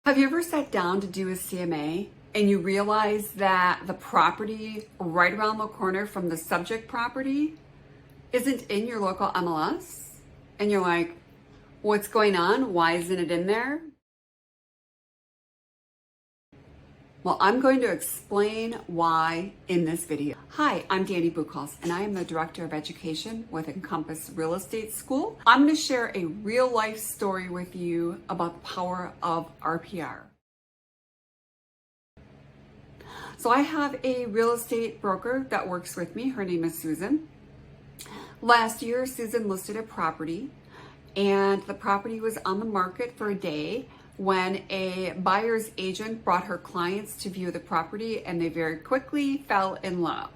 Have you ever sat down to do a CMA and you realize that the property right around the corner from the subject property isn't in your local MLS? And you're like, what's going on? Why isn't it in there? Well, I'm going to explain why in this video. Hi, I'm Dani Bucholtz, and I am the Director of Education with Encompass Real Estate School. I'm going to share a real life story with you about the power of RPR. So I have a real estate broker that works with me. Her name is Susan. Last year, Susan listed a property, and the property was on the market for a day when a buyer's agent brought her clients to view the property, and they very quickly fell in love.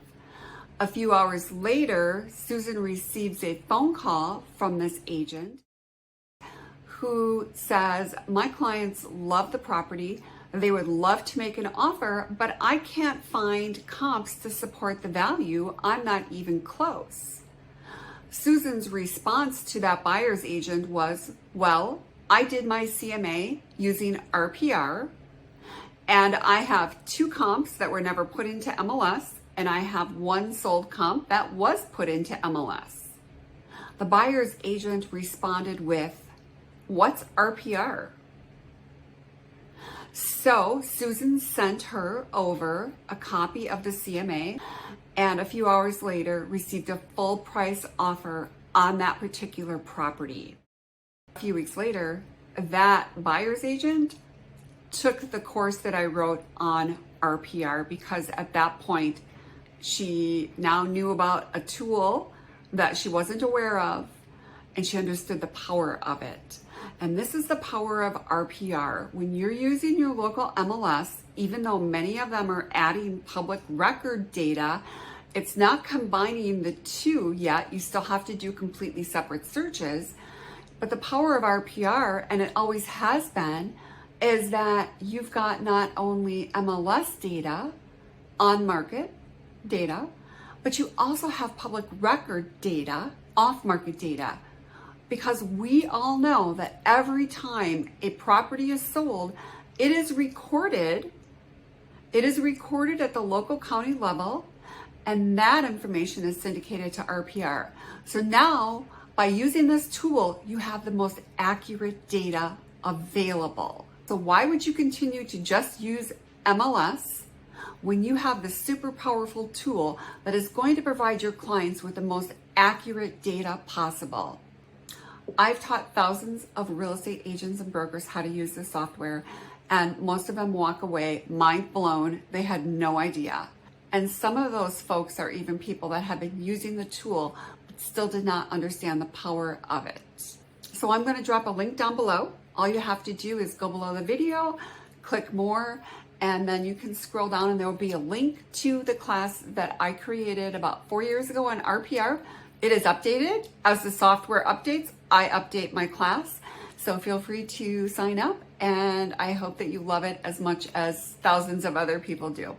A few hours later, Susan receives a phone call from this agent who says, my clients love the property. They would love to make an offer, but I can't find comps to support the value. I'm not even close. Susan's response to that buyer's agent was, well, I did my CMA using RPR, and I have 2 comps that were never put into MLS, and I have 1 sold comp that was put into MLS. The buyer's agent responded with, what's RPR? So Susan sent her over a copy of the CMA, and a few hours later received a full price offer on that particular property. A few weeks later, that buyer's agent took the course that I wrote on RPR, because at that point, she now knew about a tool that she wasn't aware of, and she understood the power of it. And this is the power of RPR. When you're using your local MLS, even though many of them are adding public record data, it's not combining the two yet. You still have to do completely separate searches. But the power of RPR, and it always has been, is that you've got not only MLS data, on market data, but you also have public record data, off market data. Because we all know that every time a property is sold, it is recorded. It is recorded at the local county level, and that information is syndicated to RPR. So now, by using this tool, you have the most accurate data available. So why would you continue to just use MLS when you have this super powerful tool that is going to provide your clients with the most accurate data possible? I've taught thousands of real estate agents and brokers how to use this software, and most of them walk away mind blown. They had no idea. And some of those folks are even people that have been using the tool but still did not understand the power of it. So I'm going to drop a link down below. All you have to do is go below the video, click more, and then you can scroll down and there will be a link to the class that I created about 4 years ago on RPR. It is updated. As the software updates, I update my class. So feel free to sign up, and I hope that you love it as much as thousands of other people do.